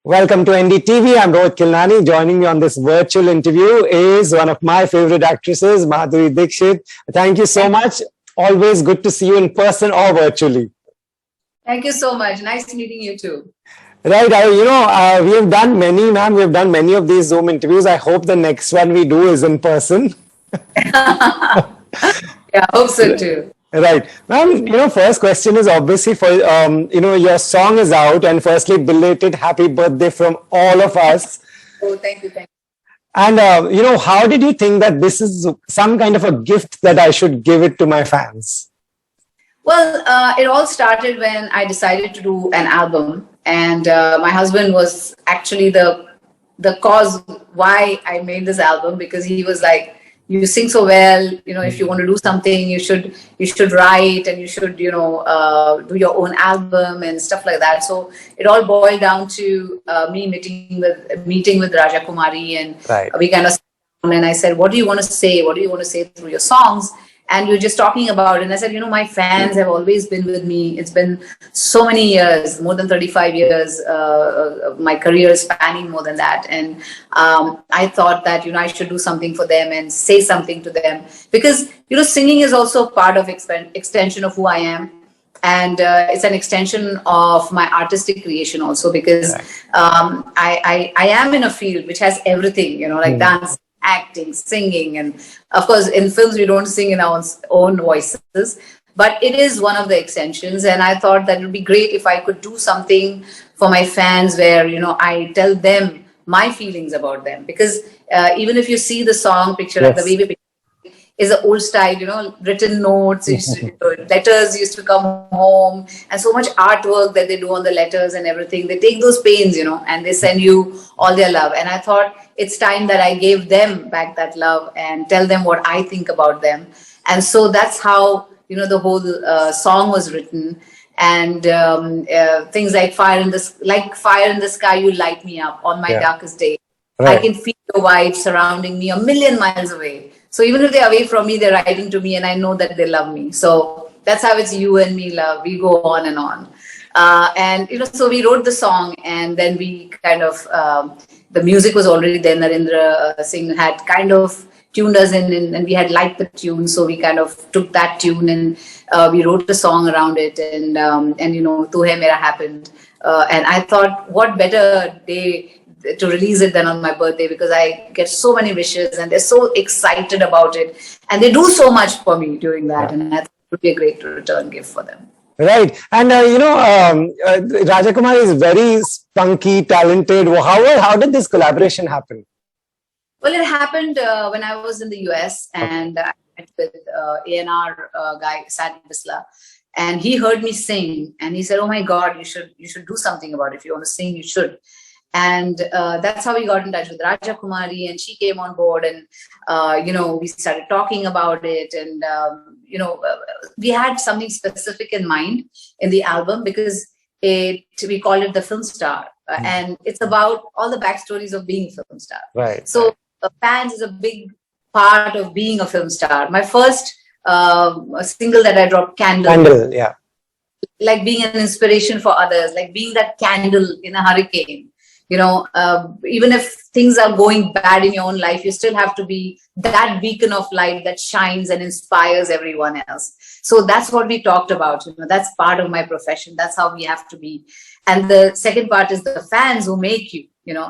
Welcome to NDTV. I'm Rohit Kilnani. Joining me on this virtual interview is one of my favorite actresses, Madhuri Dixit. Thank you so much. Always good to see you in person or virtually. Thank you so much. Nice meeting you too. Right. We have done many, ma'am. We have done many of these Zoom interviews. I hope the next one we do is in person. Yeah, I hope so too. Right. Ma'am, first question is obviously for, your song is out, and firstly, belated happy birthday from all of us. Oh, thank you. And, how did you think that this is some kind of a gift that I should give it to my fans? Well, it all started when I decided to do an album, and my husband was actually the cause why I made this album, because he was like, you sing so well, if you want to do something, you should write, and you should, do your own album and stuff like that. So it all boiled down to me meeting with Raja Kumari, and right. We kind of sat down, and I said, what do you want to say? What do you want to say through your songs? And we were just talking about it. And I said, my fans have always been with me. It's been so many years, more than 35 years. My career is spanning more than that. And I thought that, I should do something for them and say something to them. Because, singing is also part of extension of who I am. And it's an extension of my artistic creation also, because I am in a field which has everything, like dance, acting, singing, and of course in films we don't sing in our own voices, but it is one of the extensions. And I thought that it would be great if I could do something for my fans where I tell them my feelings about them, because even if you see the song picture, like the baby picture is an old style, written notes, letters used to come home, and so much artwork that they do on the letters and everything. They take those pains, and they send you all their love. And I thought it's time that I gave them back that love and tell them what I think about them. And so that's how, the whole song was written. And things like fire in the sky, you light me up on my darkest day. Right. I can feel the vibe surrounding me a million miles away. So even if they're away from me, they're writing to me, and I know that they love me. So that's how it's you and me love. We go on and on. So we wrote the song, and then we kind of, the music was already there. Narendra Singh had kind of tuned us in, and we had liked the tune. So we kind of took that tune, and we wrote a song around it. And Tu Hai Mera happened. And I thought, what better day to release it than on my birthday, because I get so many wishes and they're so excited about it, and they do so much for me during that. And I thought it would be a great return gift for them. Right. And, Raja Kumar is very spunky, talented. How did this collaboration happen? Well, it happened when I was in the US, and I met with A&R guy, Sadi Bisla, and he heard me sing, and he said, oh my God, you should do something about it. If you want to sing, you should. And that's how we got in touch with Raja Kumari, and she came on board, and we started talking about it. And we had something specific in mind in the album, because we called it the film star, and it's about all the backstories of being a film star. Right. So fans is a big part of being a film star. My first single that I dropped, Candle, yeah, like being an inspiration for others, like being that candle in a hurricane. Even if things are going bad in your own life, you still have to be that beacon of light that shines and inspires everyone else. So that's what we talked about. That's part of my profession. That's how we have to be. And the second part is the fans who make you,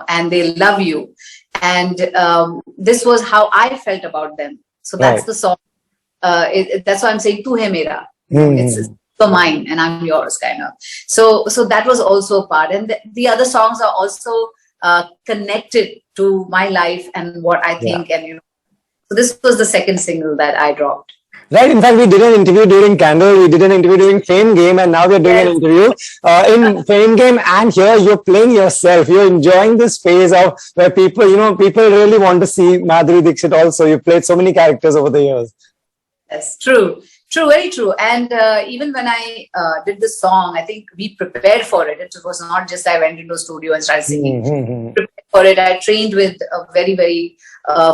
and they love you. And this was how I felt about them. So that's the song. That's why I'm saying Tu Hai Mera. It's for mine, and I'm yours, kind of. So that was also a part. And the other songs are also connected to my life and what I think. Yeah. And so this was the second single that I dropped. Right. In fact, we did an interview during Candle, we did an interview during Fame Game, and now we're doing an interview in Fame Game. And here you're playing yourself. You're enjoying this phase of where people really want to see Madhuri Dixit also. You've played so many characters over the years. Yes, true. True, very true. And even when I did this song, I think we prepared for it. It was not just I went into a studio and started singing. Prepared for it. I trained with a very, very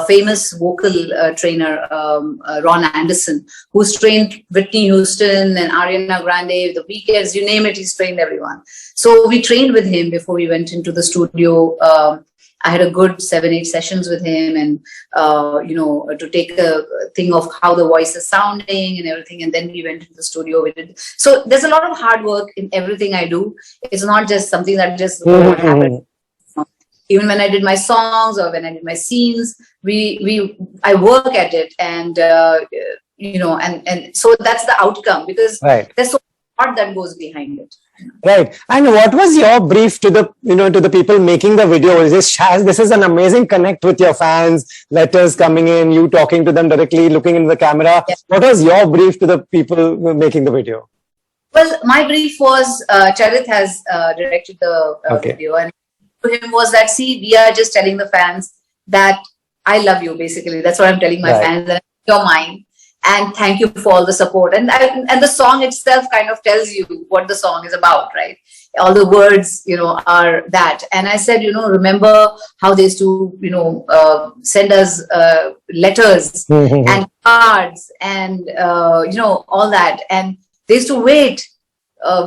famous vocal trainer, Ron Anderson, who's trained Whitney Houston and Ariana Grande, The Weeknd, you name it, he's trained everyone. So we trained with him before we went into the studio. I had a good 7-8 sessions with him, and to take a thing of how the voice is sounding and everything, and then we went into the studio with it. So there's a lot of hard work in everything I do. It's not just something that just happened. Even when I did my songs or when I did my scenes, I work at it, and and so that's the outcome, because there's so much that goes behind it. Right. And what was your brief to the people making the video? Is this is an amazing connect with your fans, letters coming in, you talking to them directly, looking into the camera. Yeah. What was your brief to the people making the video? Well, my brief was, Charit has directed the video, and to him was that, see, we are just telling the fans that I love you, basically. That's what I'm telling my fans, that you're mine. And thank you for all the support. And the song itself kind of tells you what the song is about, right? All the words, are that. And I said, remember how they used to, send us letters and cards and, all that. And they used to wait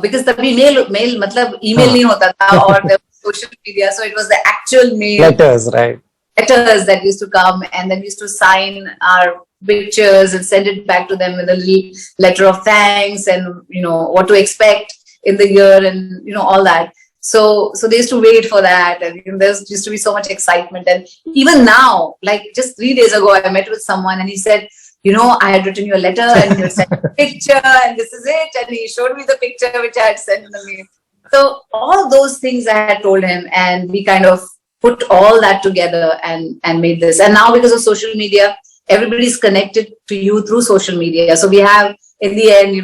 because the email nahi hota tha, or the social media. So it was the actual mail. Letters, right? Letters that used to come, and then we used to sign our pictures and send it back to them with a little letter of thanks, and what to expect in the year, and all that. So they used to wait for that, and there used to be so much excitement. And even now, like just 3 days ago, I met with someone, and he said, I had written you a letter, and you sent a picture, and this is it. And he showed me the picture which I had sent in the mail. So all those things I had told him, and we kind of put all that together and made this. And now, because of social media, everybody's connected to you through social media. So we have, in the end,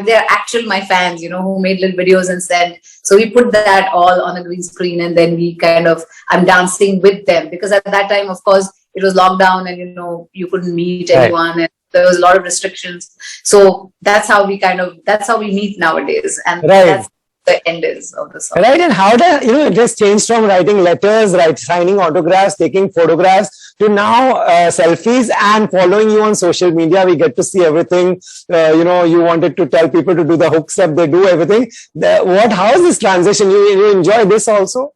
they're actual my fans, who made little videos and sent. So we put that all on a green screen, and then I'm dancing with them, because at that time, of course, it was lockdown, and you couldn't meet anyone, and there was a lot of restrictions. So that's how we meet nowadays, and that's the end is of the song. Right. And how it just changed from writing letters, signing autographs, taking photographs, to now selfies and following you on social media. We get to see everything. You wanted to tell people to do the hook step, they do everything. How is this transition? You enjoy this also?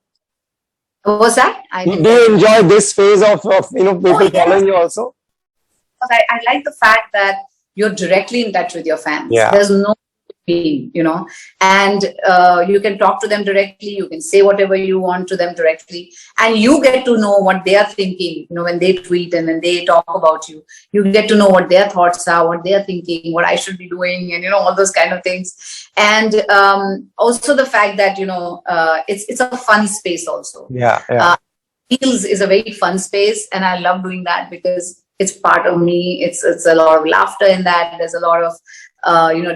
What was that? Do you enjoy this phase of people following you also? I like the fact that you're directly in touch with your fans. Yeah. There's no being, and you can talk to them directly. You can say whatever you want to them directly, and you get to know what they are thinking. When they tweet and when they talk about you, you get to know what their thoughts are, what they are thinking, what I should be doing, and all those kind of things. And also the fact that it's a fun space also. Reels is a very fun space, and I love doing that because it's part of me. It's a lot of laughter in that. There's a lot of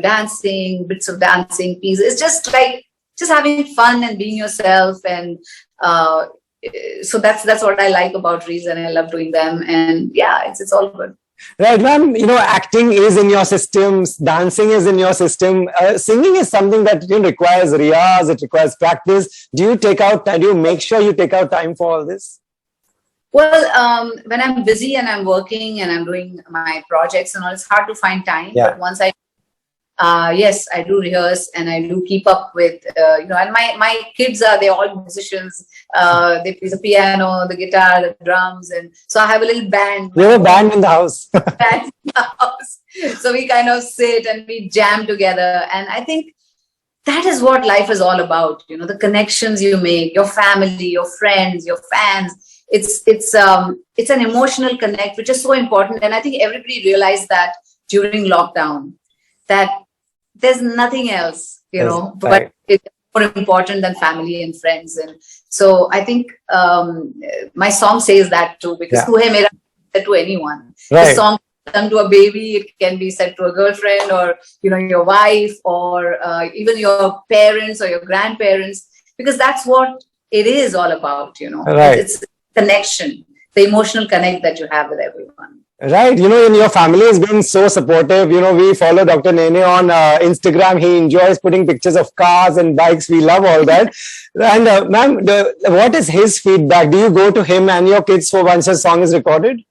dancing, bits of dancing pieces. It's just having fun and being yourself. And so that's what I like about Reels, and I love doing them. And yeah, it's all good. Right, ma'am. Acting is in your systems, dancing is in your system. Singing is something that requires riyaz, it requires practice. Do you make sure you take out time for all this? Well, when I'm busy and I'm working and I'm doing my projects and all, it's hard to find time. Yeah. But once yes, I do rehearse, and I do keep up with, and my kids they're all musicians. They play the piano, the guitar, the drums. And so I have a little band. You have a band in the house. Band in the house. So we kind of sit and we jam together. And I think that is what life is all about. The connections you make, your family, your friends, your fans. It's an emotional connect, which is so important. And I think everybody realized that during lockdown, that there's nothing else, but it's more important than family and friends. And so I think my song says that too, because Tu Hai Mera said to anyone. The song sung to a baby, it can be said to a girlfriend, or your wife, or even your parents or your grandparents, because that's what it is all about. It's connection, the emotional connect that you have with everyone. Right. And your family has been so supportive. We follow Dr. Nene on Instagram. He enjoys putting pictures of cars and bikes. We love all that. And ma'am, what is his feedback? Do you go to him and your kids for once a song is recorded?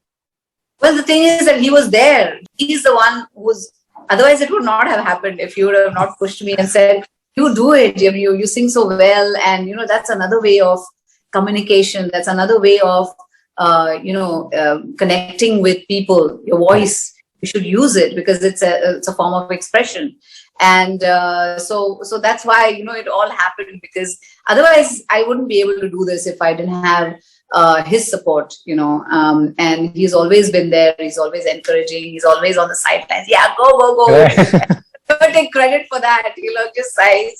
Well, the thing is that he was there. He's the one who's, otherwise it would not have happened if you would have not pushed me and said, you do it, you sing so well. And, that's another way of communication. That's another way of, connecting with people. Your voice, you should use it because it's a form of expression. And so that's why, it all happened, because otherwise I wouldn't be able to do this if I didn't have his support, and he's always been there. He's always encouraging. He's always on the sidelines. Yeah, go. Don't take credit for that. Just say,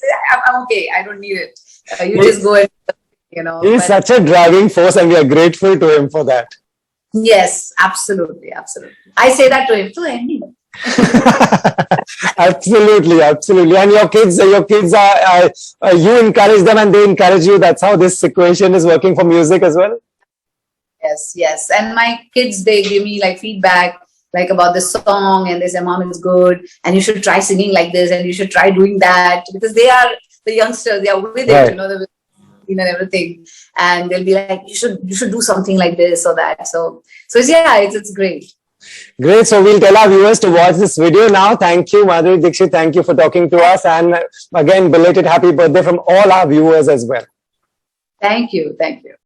I'm okay. I don't need it. You just go and, He's such a driving force, and we are grateful to him for that. Yes, absolutely. I say that to him too, anyone. Absolutely. And your kids are you encourage them and they encourage you. That's how this equation is working for music as well. Yes. And my kids, they give me like feedback, like about the song, and they say, Mom, it's good, and you should try singing like this, and you should try doing that, because they are the youngsters. They are with Right. it, and everything, and they'll be like, you should do something like this or that. So yeah, it's great. Great. So we'll tell our viewers to watch this video now. Thank you, Madhuri Dixit. Thank you for talking to us. And again, belated happy birthday from all our viewers as well. Thank you.